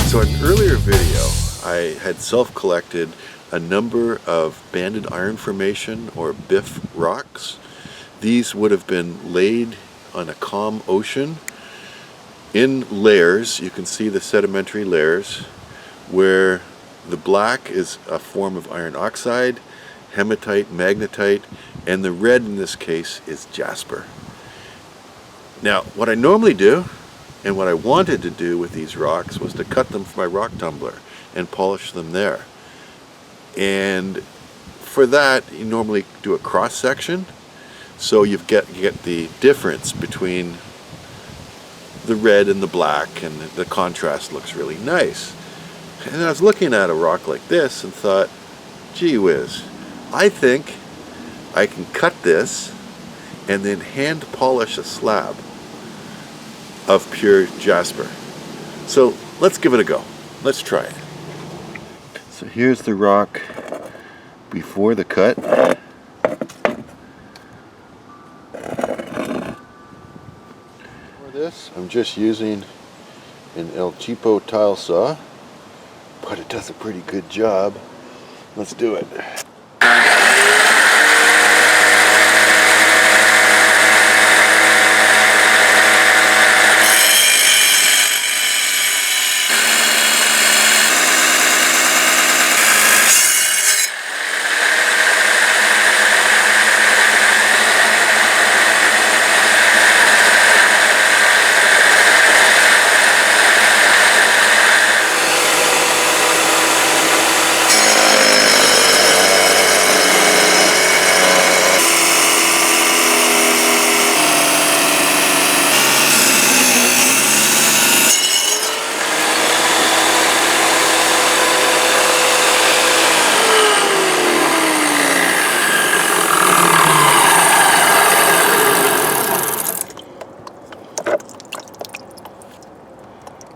So in an earlier video, I had self-collected a number of banded iron formation or BIF rocks. These would have been laid on a calm ocean in layers. You can see the sedimentary layers where the black is a form of iron oxide, hematite, magnetite, and the red in this case is Jasper. Now, what I normally do, and what I wanted to do with these rocks, was to cut them for my rock tumbler and polish them there. And for that, you normally do a cross section, so you get the difference between the red and the black, and the contrast looks really nice. And I was looking at a rock like this and thought, gee whiz, I think I can cut this and then hand polish a slab of pure Jasper. So let's give it a go. Let's try it. So here's the rock before the cut. For this, I'm just using an El Cheapo tile saw, but it does a pretty good job. Let's do it.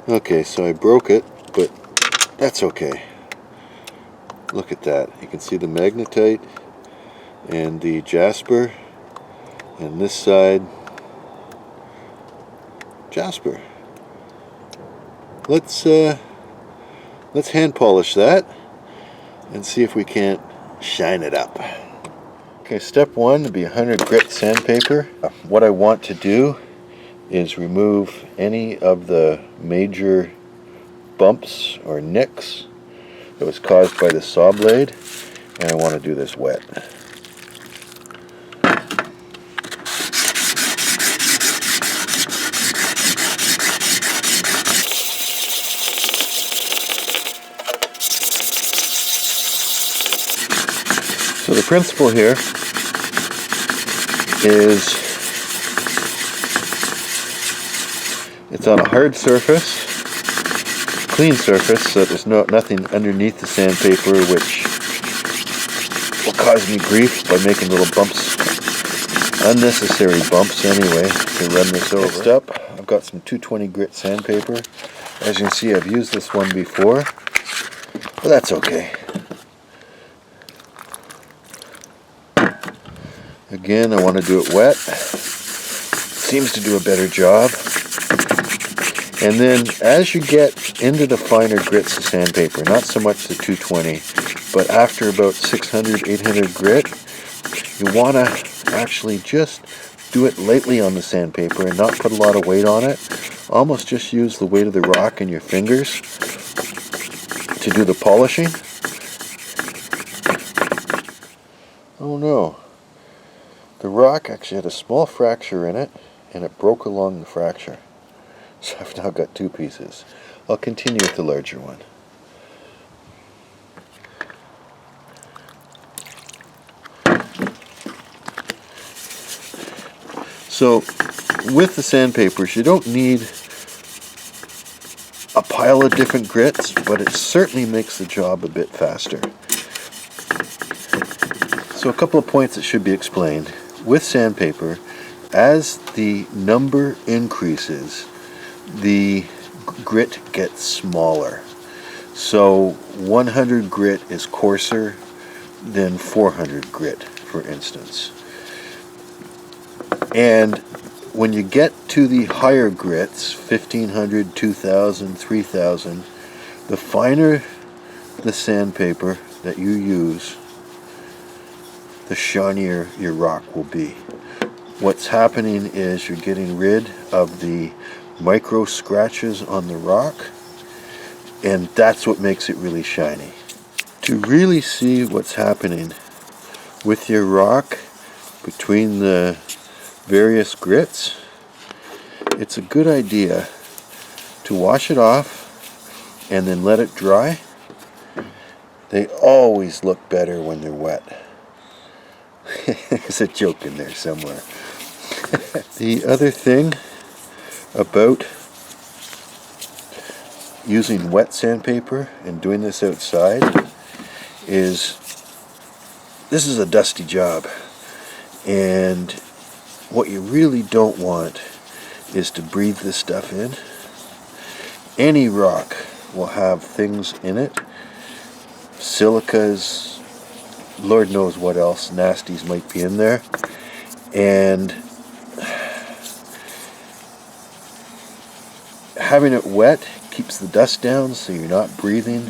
Okay, so I broke it, but that's okay. Look at that. You can see the magnetite and the Jasper, and this side, Jasper. Let's hand polish that and see if we can't shine it up. Okay, step one would be 100 grit sandpaper. What I want to do is remove any of the major bumps or nicks that was caused by the saw blade, and I want to do this wet. So the principle here is it's on a hard surface, clean surface, so there's nothing underneath the sandpaper which will cause me grief by making little bumps, unnecessary bumps anyway, to run this over. Next up, I've got some 220 grit sandpaper. As you can see, I've used this one before, but that's okay. Again, I want to do it wet. Seems to do a better job. And then as you get into the finer grits of sandpaper, not so much the 220, but after about 600, 800 grit, you want to actually just do it lightly on the sandpaper and not put a lot of weight on it. Almost just use the weight of the rock in your fingers to do the polishing. Oh no. The rock actually had a small fracture in it, and it broke along the fracture. So I've now got two pieces. I'll continue with the larger one. So with the sandpapers, you don't need a pile of different grits, but it certainly makes the job a bit faster. So a couple of points that should be explained. With sandpaper, as the number increases, the grit gets smaller. So 100 grit is coarser than 400 grit, for instance. And when you get to the higher grits, 1500, 2000, 3000, The finer the sandpaper that you use, the shinier your rock will be. What's happening is you're getting rid of the micro scratches on the rock, and that's what makes it really shiny. To really see what's happening with your rock between the various grits, it's a good idea to wash it off and then let it dry. They always look better when they're wet. There's a joke in there somewhere. The other thing about using wet sandpaper and doing this outside is this is a dusty job, and what you really don't want is to breathe this stuff in. Any rock will have things in it, silicas, Lord knows what else, nasties might be in there, and having it wet keeps the dust down so you're not breathing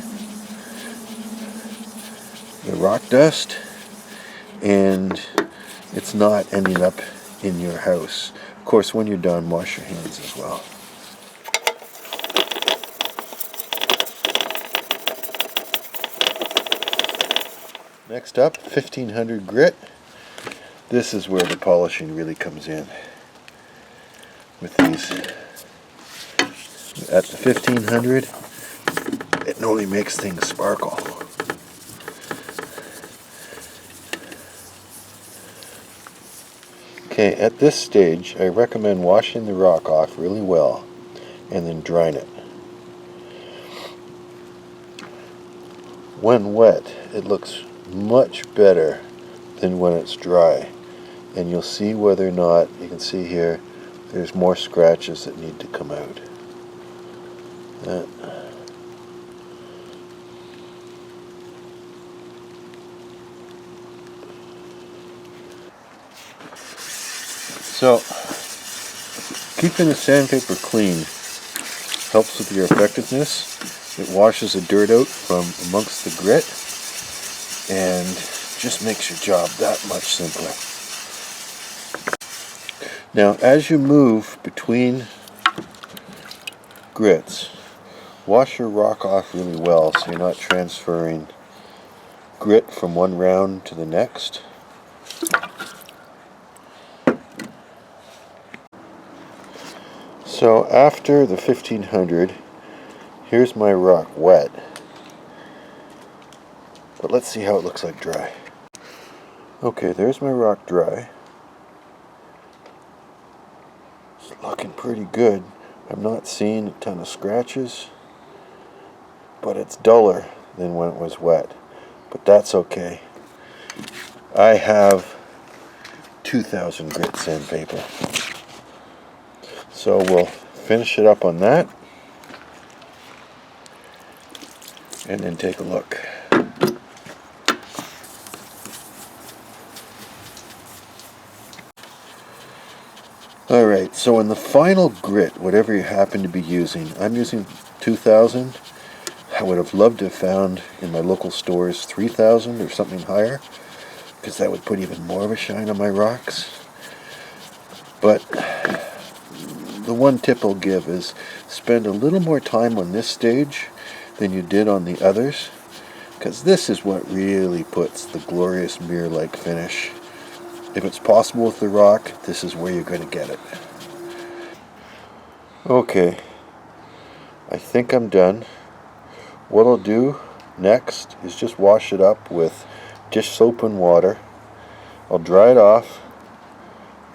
the rock dust, and it's not ending up in your house. Of course, when you're done, wash your hands as well. Next up, 1500 grit. This is where the polishing really comes in. With these, at the 1500, it only makes things sparkle. Okay, at this stage, I recommend washing the rock off really well and then drying it. When wet, it looks much better than when it's dry, and you'll see whether or not, you can see here, there's more scratches that need to come out. So, keeping the sandpaper clean helps with your effectiveness. It washes the dirt out from amongst the grit and just makes your job that much simpler. Now, as you move between grits, wash your rock off really well so you're not transferring grit from one round to the next. So after the 1500, here's my rock wet. But let's see how it looks like dry. Okay, there's my rock dry. It's looking pretty good. I'm not seeing a ton of scratches, but it's duller than when it was wet. But that's okay. I have 2000 grit sandpaper. So we'll finish it up on that and then take a look. Alright, so in the final grit, whatever you happen to be using, I'm using 2000. I would have loved to have found in my local stores 3000 or something higher, because that would put even more of a shine on my rocks. But the one tip I'll give is spend a little more time on this stage than you did on the others, because this is what really puts the glorious mirror-like finish. If it's possible with the rock, this is where you're going to get it. Okay, I think I'm done. What I'll do next is just wash it up with dish soap and water. I'll dry it off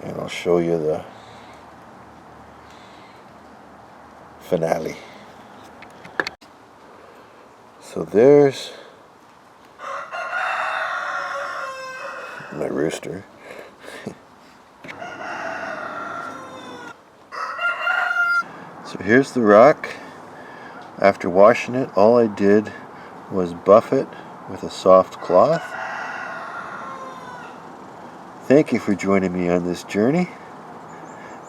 and I'll show you the finale. So there's my rooster. So here's the rock. After washing it, all I did was buff it with a soft cloth. Thank you for joining me on this journey.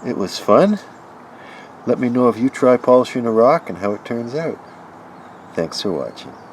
It was fun. Let me know if you try polishing a rock and how it turns out. Thanks for watching.